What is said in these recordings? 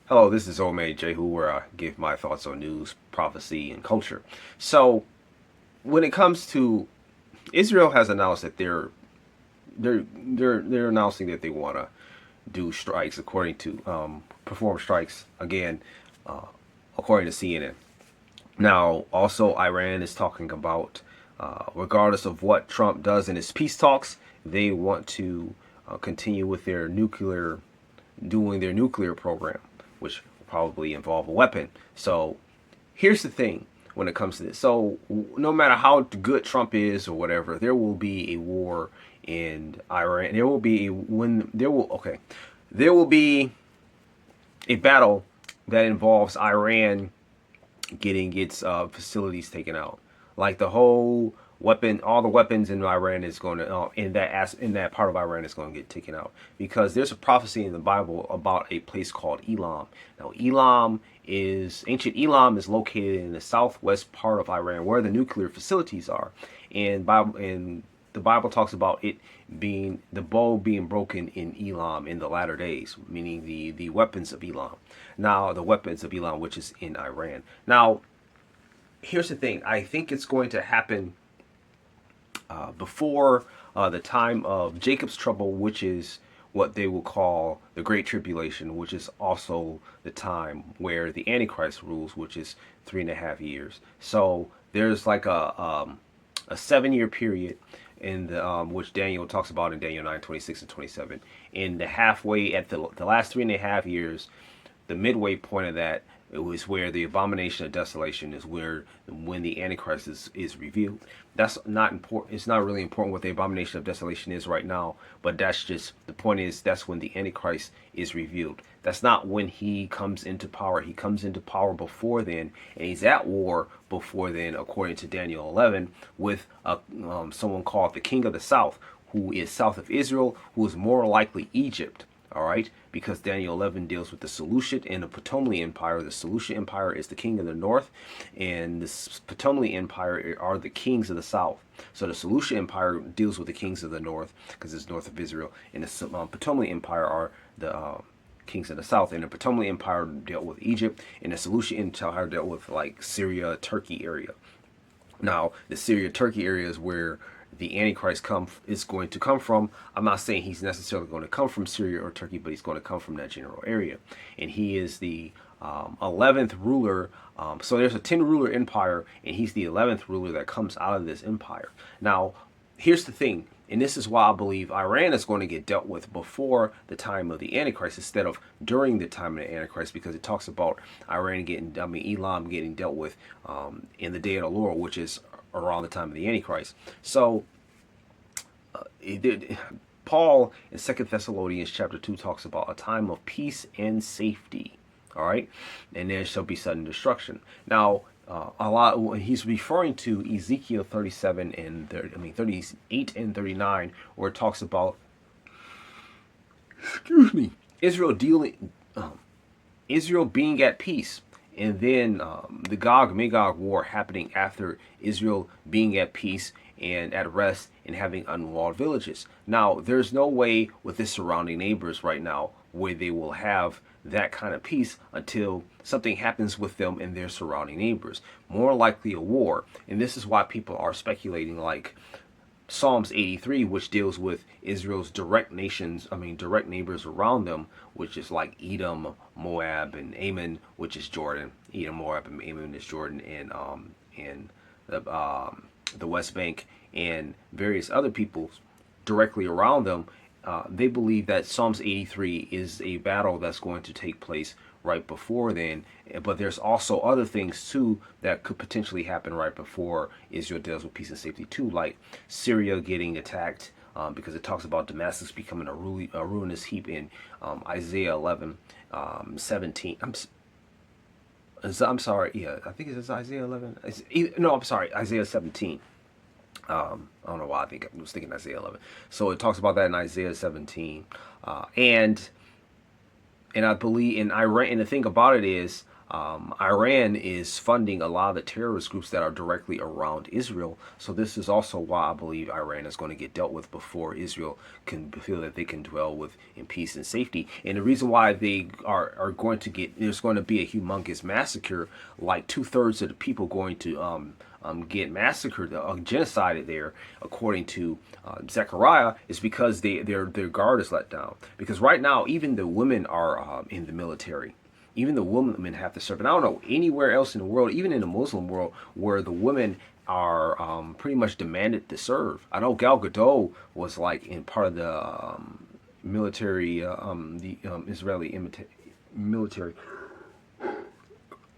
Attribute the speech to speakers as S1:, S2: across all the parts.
S1: Hello, this is Ome Jehu, where I give my thoughts on news, prophecy, and culture. So, when it comes to Israel, has announced that they're announcing that they want to do strikes, according to perform strikes again, uh, according to CNN. Now, also Iran is talking about, regardless of what Trump does in his peace talks, they want to continue with doing their nuclear program, which will probably involve a weapon. So here's the thing when it comes to this. So no matter how good Trump is or whatever, there will be a war in Iran. There will be a when there will okay, there will be a battle that involves Iran getting its facilities taken out. Like the whole weapon, all the weapons in Iran is going to in that part of Iran is going to get taken out because there's a prophecy in the Bible about a place called Elam. Now, ancient Elam is located in the southwest part of Iran where the nuclear facilities are, and the Bible talks about it being the bow being broken in Elam in the latter days, meaning the weapons of Elam. Now, the weapons of Elam, which is in Iran. Now, here's the thing. I think it's going to happen before the time of Jacob's trouble, which is what they will call the Great Tribulation, which is also the time where the Antichrist rules, which is 3.5 years. So there's like a 7 year period in the which Daniel talks about in Daniel 9:26 and 27. In the halfway at the last 3.5 years, the midway point of that, it was where the abomination of desolation is where when the Antichrist is revealed. That's not important. It's not really important what the abomination of desolation is right now, but that's just the point is that's when the Antichrist is revealed. That's not when he comes into power. He comes into power before then, and he's at war before then, according to Daniel 11, with someone called the King of the South, who is south of Israel, who is more likely Egypt. All right, because Daniel 11 deals with the Seleucid and the Ptolemaic Empire. The Seleucid Empire is the king of the north, and the Ptolemaic Empire are the kings of the south. So the Seleucid Empire deals with the kings of the north because it's north of Israel, and the Ptolemaic Empire are the kings of the south. And the Ptolemaic Empire dealt with Egypt, and the Seleucid Empire dealt with like Syria, Turkey area. Now, the Syria, Turkey area is where the Antichrist is going to come from. I'm not saying he's necessarily going to come from Syria or Turkey, but he's going to come from that general area. And he is the 11th ruler. So there's a 10 ruler empire, and he's the 11th ruler that comes out of this empire. Now, here's the thing, and this is why I believe Iran is going to get dealt with before the time of the Antichrist instead of during the time of the Antichrist, because it talks about Elam getting dealt with in the day of the Lord, which is around the time of the Antichrist. So Paul in 2 Thessalonians chapter 2 talks about a time of peace and safety. All right, and there shall be sudden destruction. Now, a lot he's referring to Ezekiel 37 and 38 and 39, where it talks about Israel dealing Israel being at peace, and then the Gog Magog war happening after Israel being at peace and at rest and having unwalled villages. Now, there's no way with the surrounding neighbors right now where they will have that kind of peace until something happens with them and their surrounding neighbors. More likely a war. And this is why people are speculating like Psalms 83, which deals with Israel's direct neighbors around them, which is like Edom, Moab, and Ammon, which is Jordan. Edom, Moab, and Ammon is Jordan, and the West Bank, and various other peoples directly around them. They believe that Psalms 83 is a battle that's going to take place right before then, but there's also other things too that could potentially happen right before Israel deals with peace and safety too, like Syria getting attacked, because it talks about Damascus becoming a ruinous heap in Isaiah 11, 17. I'm sorry, yeah, I think it's Isaiah 11. No, I'm sorry, Isaiah 17. I don't know why I was thinking Isaiah 11. So it talks about that in Isaiah 17, and I believe in Iran. And the thing about it is, Iran is funding a lot of the terrorist groups that are directly around Israel. So this is also why I believe Iran is going to get dealt with before Israel can feel that they can dwell with in peace and safety. And the reason why they are going to get, there's going to be a humongous massacre, like 2/3 of the people going to get massacred, genocided there, according to Zechariah, is because their guard is let down. Because right now, even the women are in the military. Even the women have to serve. And I don't know anywhere else in the world, even in the Muslim world, where the women are pretty much demanded to serve. I know Gal Gadot was like in part of the military, Israeli military,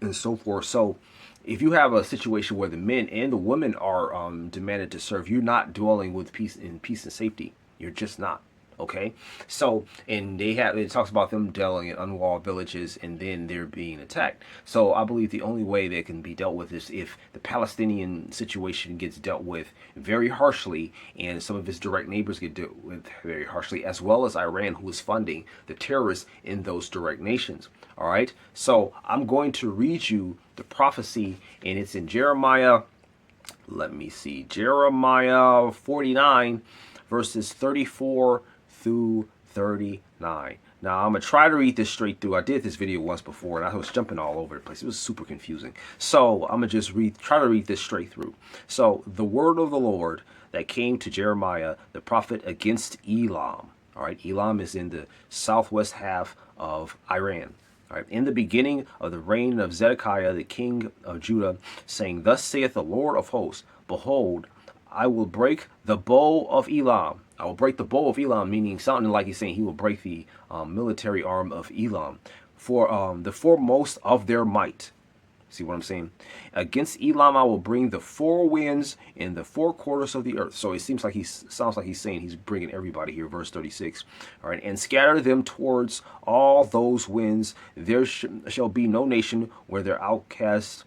S1: and so forth. So if you have a situation where the men and the women are demanded to serve, you're not dwelling with peace and safety. You're just not. Okay, so and it talks about them dwelling in unwalled villages and then they're being attacked. So I believe the only way that can be dealt with is if the Palestinian situation gets dealt with very harshly and some of its direct neighbors get dealt with very harshly, as well as Iran, who is funding the terrorists in those direct nations. All right, so I'm going to read you the prophecy, and it's in Jeremiah. Let me see, Jeremiah 49, verses 34 through 39. Now I'm gonna try to read this straight through. I did this video once before and I was jumping all over the place. It was super confusing. So I'm gonna just try to read this straight through. So the word of the Lord that came to Jeremiah the prophet against Elam. All right, Elam is in the southwest half of Iran. All right, in the beginning of the reign of Zedekiah, the king of Judah, saying, "Thus saith the Lord of hosts, behold, I will break the bow of Elam." I will break the bow of Elam, meaning something like he's saying he will break the military arm of Elam for the foremost of their might. See what I'm saying? Against Elam I will bring the four winds in the four quarters of the earth. So it sounds like he's saying he's bringing everybody here, verse 36. All right, and scatter them towards all those winds. There shall be no nation where the outcast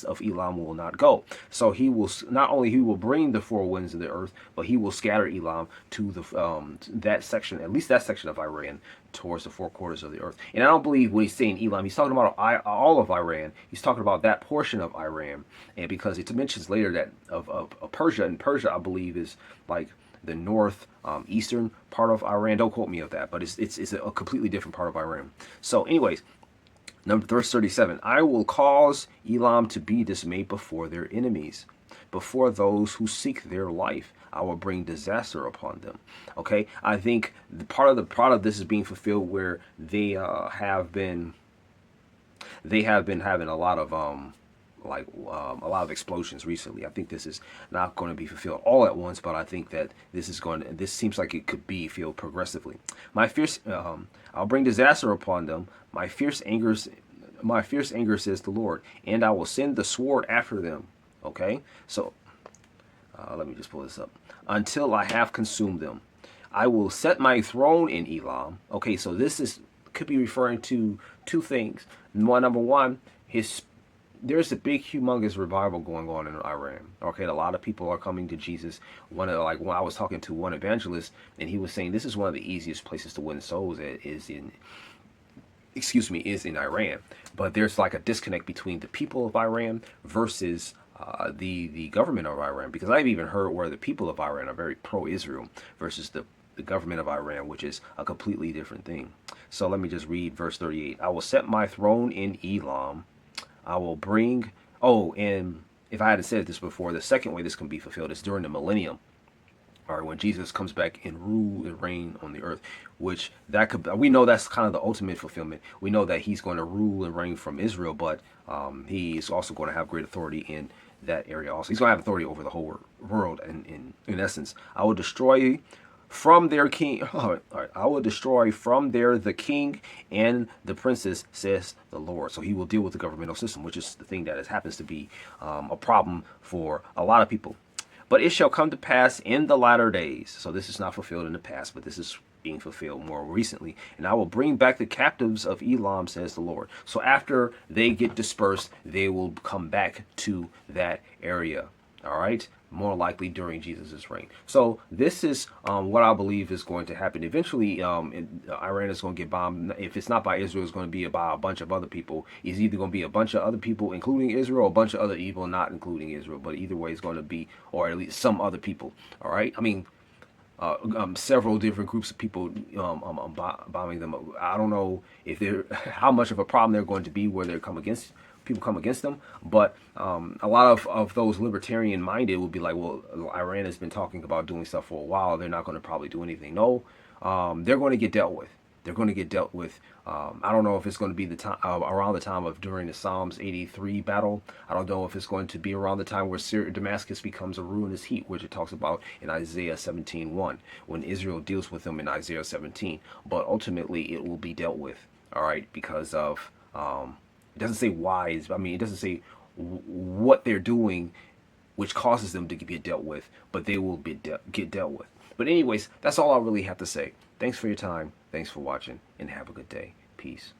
S1: of Elam will not go. So he will not only he will bring the four winds of the earth, but he will scatter Elam to the that section, at least that section of Iran, towards the four quarters of the earth. And I don't believe when he's saying Elam, he's talking about all of Iran. He's talking about that portion of Iran, and because it mentions later that of Persia, and Persia I believe is like the north eastern part of Iran. Don't quote me on that, but it's a completely different part of Iran. So anyways, verse 37, I will cause Elam to be dismayed before their enemies, before those who seek their life. I will bring disaster upon them. Okay, I think the part of this is being fulfilled where they have been having a lot of a lot of explosions recently. I think this is not going to be fulfilled all at once, but I think that this seems like it could be fulfilled progressively. I'll bring disaster upon them. My fierce anger, says the Lord, and I will send the sword after them. Okay, so let me just pull this up. Until I have consumed them, I will set my throne in Elam. Okay, so could be referring to two things. Number one, there's a big, humongous revival going on in Iran. Okay, a lot of people are coming to Jesus. When I was talking to one evangelist, and he was saying this is one of the easiest places to win souls is in Iran. But there's like a disconnect between the people of Iran versus the government of Iran, because I've even heard where the people of Iran are very pro-Israel versus the government of Iran, which is a completely different thing. So let me just read verse 38. I will set my throne in Elam. I will bring, and if I hadn't said this before, the second way this can be fulfilled is during the millennium. All right, when Jesus comes back and rule and reign on the earth, which we know that's kind of the ultimate fulfillment. We know that he's going to rule and reign from Israel, but he is also going to have great authority in that area also. He's going to have authority over the whole world, in essence. I will destroy from their king. All right, I will destroy from there the king and the princes, says the Lord. So he will deal with the governmental system, which is the thing that happens to be a problem for a lot of people. But it shall come to pass in the latter days. So this is not fulfilled in the past, but this is being fulfilled more recently. And I will bring back the captives of Elam, says the Lord. So after they get dispersed, they will come back to that area. All right, more likely during Jesus's reign. So this is what I believe is going to happen. Eventually, Iran is going to get bombed. If it's not by Israel, it's going to be by a bunch of other people. It's either going to be a bunch of other people, including Israel, or a bunch of other people, not including Israel. But either way, it's going to be, or at least some other people. All right. I mean, several different groups of people bombing them. I don't know if they're how much of a problem they're going to be where they come against people come against them, but a lot of those libertarian minded will be like, well, Iran has been talking about doing stuff for a while. They're not going to probably do anything. No, they're going to get dealt with. They're going to get dealt with. I don't know if it's going to be the time around the time of during the Psalms 83 battle. I don't know if it's going to be around the time where Damascus becomes a ruinous heap, which it talks about in Isaiah 17:1, when Israel deals with them in Isaiah 17. But ultimately, it will be dealt with. All right, because of it doesn't say why. I mean, it doesn't say what they're doing, which causes them to get dealt with, but they will get dealt with. But anyways, that's all I really have to say. Thanks for your time. Thanks for watching, and have a good day. Peace.